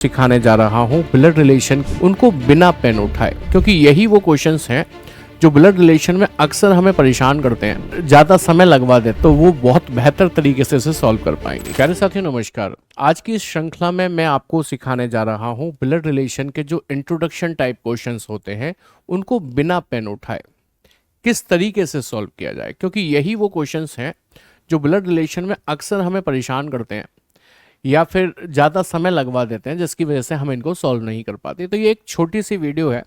सिखाने जा रहा हूँ ब्लड रिलेशन उनको बिना पेन उठाए, क्योंकि यही वो क्वेश्चंस हैं जो ब्लड रिलेशन में अक्सर हमें परेशान करते हैं। ज़्यादा समय लगवा दे तो वो बहुत बेहतर तरीके से इसे सॉल्व कर पाएंगे। प्यारे साथियों नमस्कार। आज की इस श्रृंखला में मैं आपको सिखाने जा रहा हूँ ब्लड रिलेशन के जो इंट्रोडक्शन टाइप क्वेश्चंस होते हैं उनको बिना पेन उठाए किस तरीके से सॉल्व किया जाए, क्योंकि यही वो क्वेश्चंस हैं जो ब्लड रिलेशन में अक्सर हमें परेशान करते हैं या फिर ज़्यादा समय लगवा देते हैं, जिसकी वजह से हम इनको सॉल्व नहीं कर पाते। तो ये एक छोटी सी वीडियो है,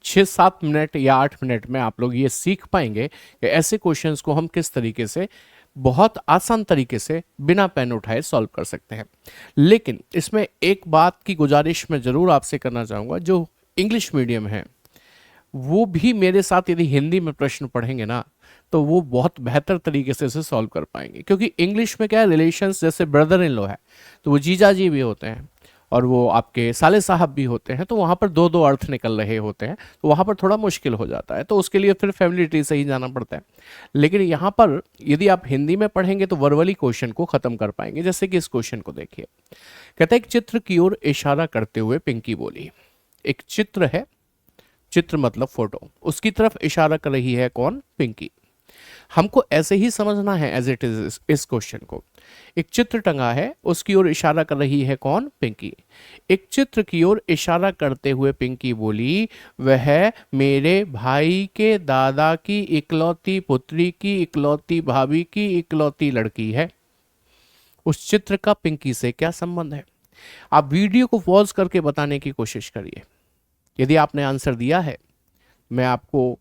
6-7 मिनट या 8 मिनट में आप लोग ये सीख पाएंगे कि ऐसे क्वेश्चंस को हम किस तरीके से बहुत आसान तरीके से बिना पेन उठाए सॉल्व कर सकते हैं। लेकिन इसमें एक बात की गुजारिश मैं ज़रूर आपसे करना चाहूँगा, जो इंग्लिश मीडियम है वो भी मेरे साथ यदि हिंदी में प्रश्न पढ़ेंगे ना तो वो बहुत बेहतर तरीके से इसे सॉल्व कर पाएंगे, क्योंकि इंग्लिश में क्या है, रिलेशंस जैसे ब्रदर इन लॉ है तो वो जीजा जी भी होते हैं और वो आपके साले साहब भी होते हैं, तो वहाँ पर दो दो अर्थ निकल रहे होते हैं, तो वहाँ पर थोड़ा मुश्किल हो जाता है, तो उसके लिए फिर फैमिली ट्री से ही जाना पड़ता है। लेकिन यहाँ पर यदि आप हिंदी में पढ़ेंगे तो वर्बली क्वेश्चन को खत्म कर पाएंगे। जैसे कि इस क्वेश्चन को देखिए, कहते हैं एक चित्र की ओर इशारा करते हुए पिंकी बोली। एक चित्र है, चित्र मतलब फोटो, उसकी तरफ इशारा कर रही है कौन? पिंकी। हमको ऐसे ही समझना है एज इट इज इस क्वेश्चन को। एक चित्र टंगा है, उसकी ओर इशारा कर रही है कौन? पिंकी। एक चित्र की ओर इशारा करते हुए पिंकी बोली, वह मेरे भाई के दादा की इकलौती पुत्री की इकलौती भाभी की इकलौती लड़की है। उस चित्र का पिंकी से क्या संबंध है? आप वीडियो को पॉज करके बताने की कोशिश करिए। यदि आपने आंसर दिया है, मैं आपको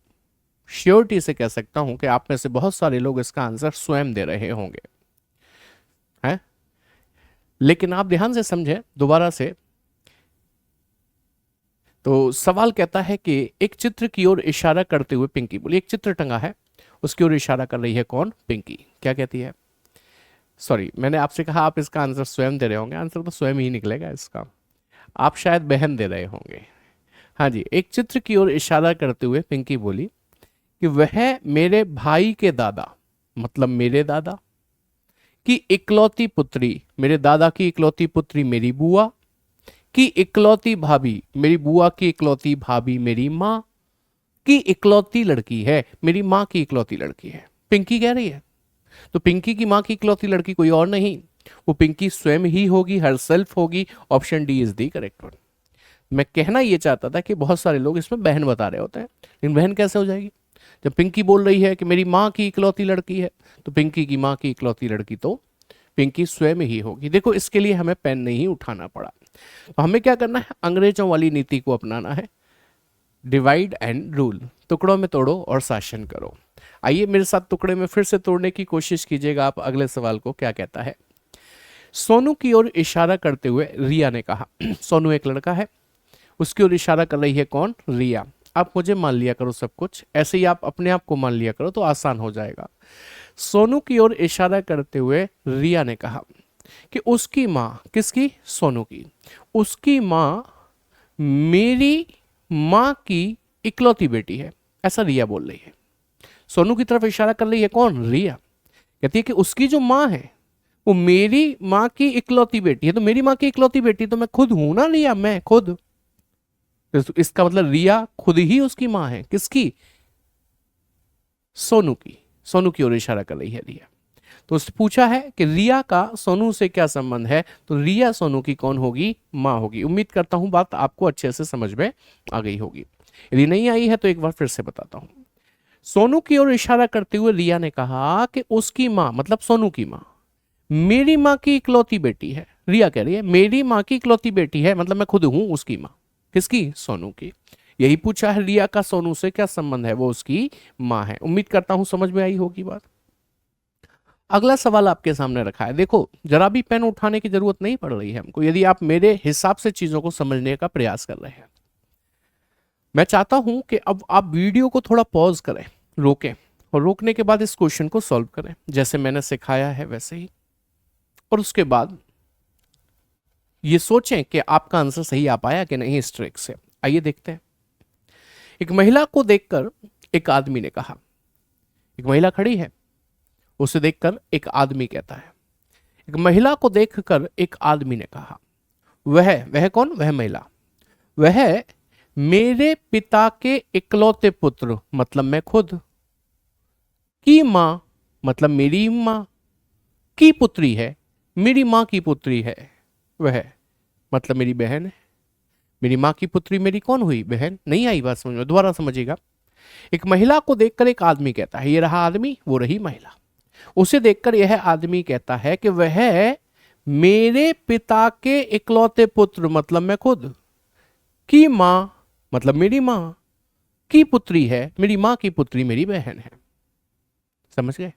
श्योरिटी से कह सकता हूं कि आप में से बहुत सारे लोग इसका आंसर स्वयं दे रहे होंगे, हैं? लेकिन आप ध्यान से समझें दोबारा से। तो सवाल कहता है कि एक चित्र की ओर इशारा करते हुए पिंकी बोली, एक चित्र टंगा है, उसकी ओर इशारा कर रही है कौन? पिंकी। क्या कहती है? सॉरी, मैंने आपसे कहा आप इसका आंसर स्वयं दे रहे होंगे, आंसर तो स्वयं ही निकलेगा इसका। आप शायद बहन दे रहे होंगे। हाँ जी, एक चित्र की ओर इशारा करते हुए पिंकी बोली कि वह मेरे भाई के दादा, मतलब मेरे दादा की इकलौती पुत्री, मेरे दादा की इकलौती पुत्री मेरी बुआ की इकलौती भाभी, मेरी बुआ की इकलौती भाभी मेरी माँ की इकलौती लड़की है, मेरी माँ की इकलौती लड़की है। पिंकी कह रही है, तो पिंकी की माँ की इकलौती लड़की कोई और नहीं, वो पिंकी स्वयं ही होगी, हर सेल्फ होगी। Option D is the correct one. मैं कहना ये चाहता था कि बहुत सारे लोग इसमें बहन बता रहे होते हैं, लेकिन बहन कैसे हो जाएगी? जब पिंकी बोल रही है कि मेरी माँ की इकलौती लड़की है, तो पिंकी की माँ की इकलौती लड़की तो पिंकी स्वयं ही होगी। देखो, इसके लिए हमें पेन नहीं उठाना पड़ा। तो हमें क्या करना है? अंग्रेजों वाली नीति को अपनाना है, डिवाइड एंड रूल। टुकड़ों में तोड़ो और शासन करो। आइए मेरे साथ टुकड़े में फिर से तोड़ने की कोशिश कीजिएगा आप। अगले सवाल को क्या कहता है? सोनू की ओर इशारा करते हुए रिया ने कहा। सोनू एक लड़का है, उसकी ओर इशारा कर रही है कौन? रिया। आप मुझे मान लिया करो सब कुछ, ऐसे ही आप अपने आप को मान लिया करो तो आसान हो जाएगा। सोनू की ओर इशारा करते हुए रिया ने कहा कि उसकी माँ, किसकी? सोनू की। उसकी माँ मेरी माँ की इकलौती बेटी है, ऐसा रिया बोल रही है। सोनू की तरफ इशारा कर रही है कौन? रिया। कहती है कि उसकी जो माँ है वो मेरी माँ की इकलौती बेटी है, तो मेरी माँ की इकलौती बेटी तो मैं खुद हूं ना रिया, मैं खुद। तो इसका मतलब रिया खुद ही उसकी माँ है। किसकी? सोनू की। सोनू की ओर इशारा कर रही है रिया। तो उसने पूछा है कि रिया का सोनू से क्या संबंध है, तो रिया सोनू की कौन होगी? माँ होगी। उम्मीद करता हूं बात आपको अच्छे से समझ में आ गई होगी। यदि नहीं आई है तो एक बार फिर से बताता हूं। सोनू की ओर इशारा करते हुए रिया ने कहा कि उसकी माँ, मतलब सोनू की माँ, मेरी माँ की इकलौती बेटी है। रिया कह रही है मेरी माँ की इकलौती बेटी है, मतलब मैं खुद हूं उसकी माँ। किसकी? सोनू की। यही पूछा है, रिया का सोनू से क्या संबंध है, वो उसकी माँ है। उम्मीद करता हूं समझ में आई होगी बात। अगला सवाल आपके सामने रखा है। देखो, जरा भी पेन उठाने की जरूरत नहीं पड़ रही है हमको, यदि आप मेरे हिसाब से चीजों को समझने का प्रयास कर रहे हैं। मैं चाहता हूं कि अब आप वीडियो को थोड़ा पॉज करें, रोकें, और रोकने के बाद इस क्वेश्चन को सॉल्व करें जैसे मैंने सिखाया है वैसे ही, और उसके बाद ये सोचें कि आपका आंसर सही आ पाया कि नहीं इस ट्रिक से। आइए देखते हैं। एक महिला को देखकर एक आदमी ने कहा, एक महिला खड़ी है, उसे देखकर एक आदमी कहता है, एक महिला को देखकर एक आदमी ने कहा, वह कौन? वह महिला। वह मेरे पिता के इकलौते पुत्र मतलब मैं खुद, की मां मतलब मेरी मां की पुत्री है, मेरी मां की पुत्री है। वह मतलब मेरी बहन है। मेरी मां की पुत्री मेरी कौन हुई? बहन। नहीं आई बात समझ में? दोबारा समझिएगा। एक महिला को देखकर एक आदमी कहता है, ये रहा आदमी, वो रही महिला। उसे देखकर यह आदमी कहता है कि वह मेरे पिता के इकलौते पुत्र मतलब मैं खुद, की मां मतलब मेरी मां की पुत्री है, मेरी मां की पुत्री मेरी बहन है। समझ गए?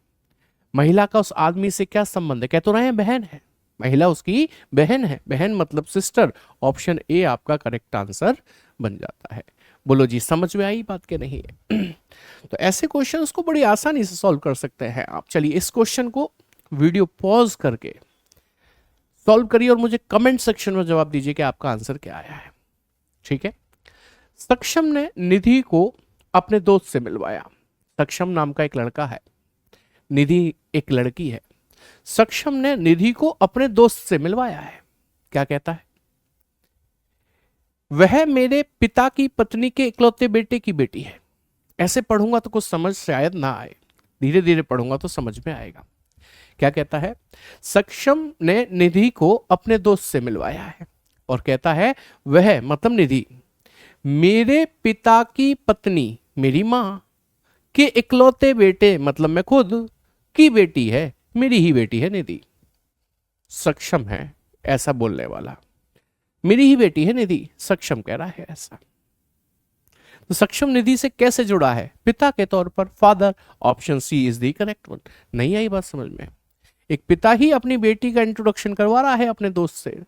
महिला का उस आदमी से क्या संबंध है? कह तो रहे हैं बहन है, महिला उसकी बहन है, बहन मतलब सिस्टर। ऑप्शन ए आपका करेक्ट आंसर बन जाता है। बोलो जी, समझ में आई बात के नहीं है? तो ऐसे क्वेश्चंस को बड़ी आसानी से सॉल्व कर सकते हैं आप। चलिए इस क्वेश्चन को वीडियो पॉज करके सॉल्व करिए और मुझे कमेंट सेक्शन में जवाब दीजिए कि आपका आंसर क्या आया है। ठीक है। सक्षम ने निधि को अपने दोस्त से मिलवाया। सक्षम नाम का एक लड़का है, निधि एक लड़की है। सक्षम ने निधि को अपने दोस्त से मिलवाया है। क्या कहता है? वह मेरे पिता की पत्नी के इकलौते बेटे की बेटी है। ऐसे पढ़ूंगा तो कुछ समझ शायद ना आए, धीरे धीरे पढ़ूंगा तो समझ में आएगा। क्या कहता है? सक्षम ने निधि को अपने दोस्त से मिलवाया है और कहता है वह मतलब निधि मेरे पिता की पत्नी मेरी मां के इकलौते बेटे मतलब मैं खुद की बेटी है, मेरी ही बेटी है निधि। सक्षम है ऐसा बोलने वाला, मेरी ही बेटी है निधि, सक्षम कह रहा है ऐसा। तो सक्षम निधि से कैसे जुड़ा है? पिता के तौर पर, father. Option C is the correct one. नहीं आई बात समझ में? एक पिता ही अपनी बेटी का इंट्रोडक्शन करवा रहा है अपने दोस्त से।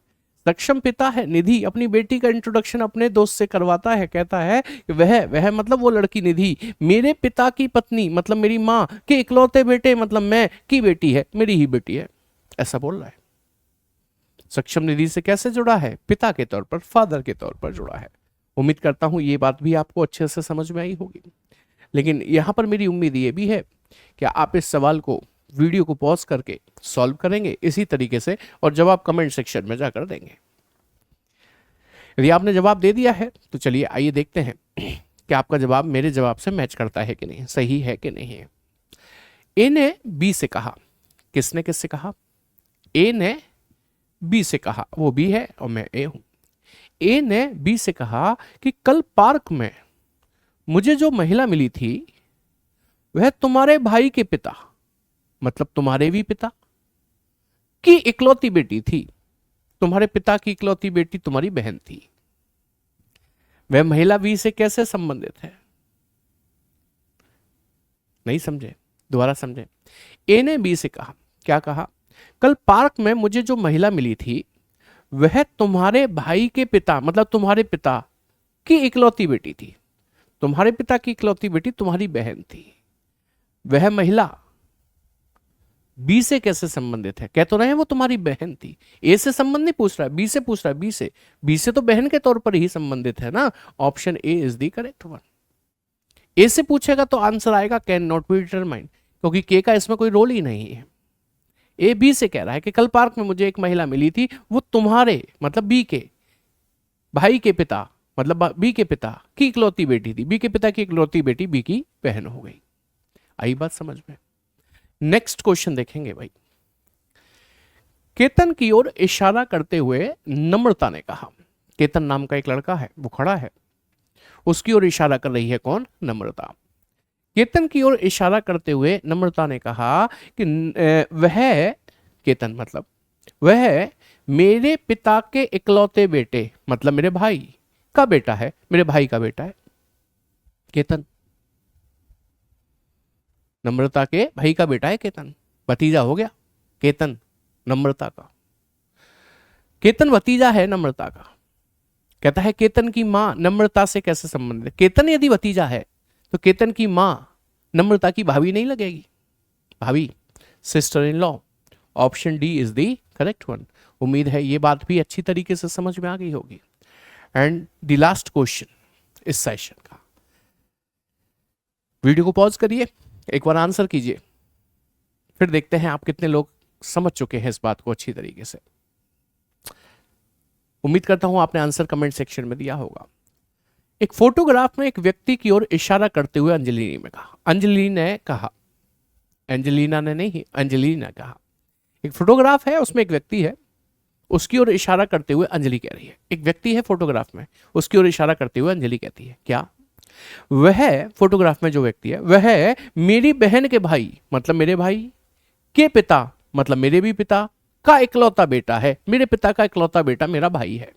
सक्षम पिता है, निधि अपनी बेटी का इंट्रोडक्शन अपने दोस्त से करवाता है। कहता है कि वह मतलब वो लड़की निधि मेरे पिता की पत्नी मतलब मेरी माँ के इकलौते बेटे मतलब मैं की बेटी है, मेरी ही बेटी है, ऐसा बोल रहा है। सक्षम निधि से कैसे जुड़ा है? पिता के तौर पर, फादर के तौर पर जुड़ा है। उम्मीद करता हूं ये बात भी आपको अच्छे से समझ में आई होगी। लेकिन यहां पर मेरी उम्मीद ये भी है कि आप इस सवाल को वीडियो को पॉज करके सॉल्व करेंगे इसी तरीके से और जवाब कमेंट सेक्शन में जाकर देंगे। यदि आपने जवाब दे दिया है तो चलिए आइए देखते हैं कि आपका जवाब मेरे जवाब से मैच करता है कि नहीं, सही है कि नहीं है। ए ने बी से कहा। किसने किससे कहा? ए ने बी से कहा, वो बी है और मैं ए हूं। ए ने बी से कहा कि कल पार्क में मुझे जो महिला मिली थी वह तुम्हारे भाई के पिता मतलब तुम्हारे भी पिता की इकलौती बेटी थी। तुम्हारे पिता की इकलौती बेटी तुम्हारी बहन थी। वह महिला बी से कैसे संबंधित है? नहीं समझे? दोबारा समझे। ए ने बी से कहा, क्या कहा? कल पार्क में मुझे जो महिला मिली थी वह तुम्हारे भाई के पिता मतलब तुम्हारे पिता की इकलौती बेटी थी। तुम्हारे पिता की इकलौती बेटी तुम्हारी बहन थी। वह महिला बी से कैसे संबंधित है? कह तो रहे हैं वो तुम्हारी बहन थी। ए से संबंध नहीं पूछ रहा है, बी से पूछ रहा है। बी से तो बहन के तौर पर ही संबंधित है ना। Option A is the correct one. A से पूछेगा तो आंसर आएगा कैन नॉट बी डिटरमाइंड, क्योंकि के का इसमें कोई रोल ही नहीं है। ए बी से कह रहा है कि कल पार्क में मुझे एक महिला मिली थी, वो तुम्हारे मतलब बी के भाई के पिता मतलब बी के पिता की इकलौती बेटी थी। बी के पिता की इकलौती बेटी बी की बहन हो गई। आई बात समझ में? नेक्स्ट क्वेश्चन देखेंगे भाई। केतन की ओर इशारा करते हुए नम्रता ने कहा। केतन नाम का एक लड़का है, वो खड़ा है, उसकी ओर इशारा कर रही है कौन? नम्रता। केतन की ओर इशारा करते हुए नम्रता ने कहा कि वह केतन मतलब वह मेरे पिता के इकलौते बेटे मतलब मेरे भाई का बेटा है, मेरे भाई का बेटा है। केतन नम्रता के भाई का बेटा है। केतन भतीजा हो गया। केतन नम्रता का, केतन भतीजा है नम्रता का। कहता है केतन की मां नम्रता से कैसे संबंधित है? केतन यदि भतीजा है तो केतन की मां नम्रता की भाभी नहीं लगेगी? भाभी, sister in law. Option D is the correct one. उम्मीद है ये बात भी अच्छी तरीके से समझ में आ गई होगी। एंड द लास्ट क्वेश्चन इस सेशन का। वीडियो को पॉज करिए, एक बार आंसर कीजिए, फिर देखते हैं आप कितने लोग समझ चुके हैं इस बात को अच्छी तरीके से। उम्मीद करता हूं आपने आंसर कमेंट सेक्शन में दिया होगा। एक फोटोग्राफ में एक व्यक्ति की ओर इशारा करते हुए अंजलि ने कहा, अंजलि ने कहा, एंजेलिना ने नहीं, अंजलि ने कहा। एक फोटोग्राफ है, उसमें एक व्यक्ति है, उसकी ओर इशारा करते हुए अंजलि कह रही है। एक व्यक्ति है फोटोग्राफ में, उसकी ओर इशारा करते हुए अंजलि कहती है क्या? वह फोटोग्राफ में जो व्यक्ति है वह मेरी बहन के भाई मतलब मेरे भाई के पिता मतलब मेरे भी पिता का इकलौता बेटा है। मेरे पिता का इकलौता बेटा मेरा भाई है।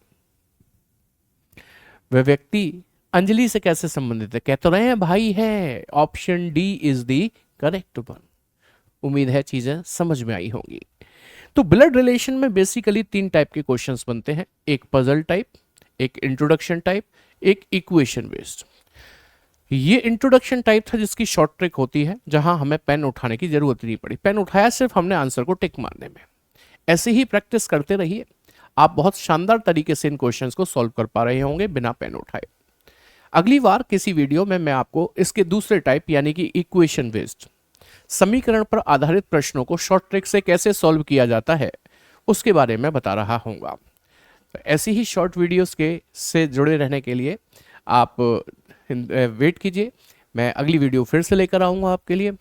वह व्यक्ति अंजलि से कैसे संबंधित है? कह तो रहे हैं भाई है। Option D is the correct one. उम्मीद है चीजें समझ में आई होंगी। तो ब्लड रिलेशन में बेसिकली 3 टाइप के क्वेश्चंस बनते हैं, एक पजल टाइप, एक इंट्रोडक्शन टाइप, एक इक्वेशन बेस्ड। ये इंट्रोडक्शन टाइप था जिसकी शॉर्ट ट्रिक होती है, जहां हमें पेन उठाने की जरूरत नहीं पड़ी। पेन उठाया सिर्फ हमने आंसर को टिक मारने में। ऐसे ही प्रैक्टिस करते रहिए, आप बहुत शानदार तरीके से इन क्वेश्चंस को सॉल्व कर पा रहे होंगे बिना पेन उठाए। अगली बार किसी वीडियो में मैं आपको इसके दूसरे टाइप यानी कि इक्वेशन बेस्ड समीकरण पर आधारित प्रश्नों को शॉर्ट ट्रिक से कैसे सॉल्व किया जाता है उसके बारे में बता रहा हूँगा। तो ऐसी ही शॉर्ट वीडियोस के से जुड़े रहने के लिए आप वेट कीजिए, मैं अगली वीडियो फिर से लेकर आऊँगा आपके लिए।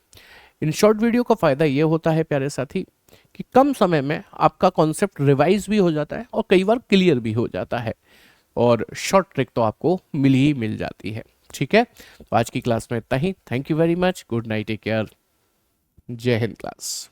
इन शॉर्ट वीडियो का फ़ायदा ये होता है प्यारे साथी कि कम समय में आपका कॉन्सेप्ट रिवाइज भी हो जाता है और कई बार क्लियर भी हो जाता है, और शॉर्ट ट्रिक तो आपको मिल जाती है। ठीक है, तो आज की क्लास में इतना ही। Thank you very much, good night, take care, जय हिंद क्लास।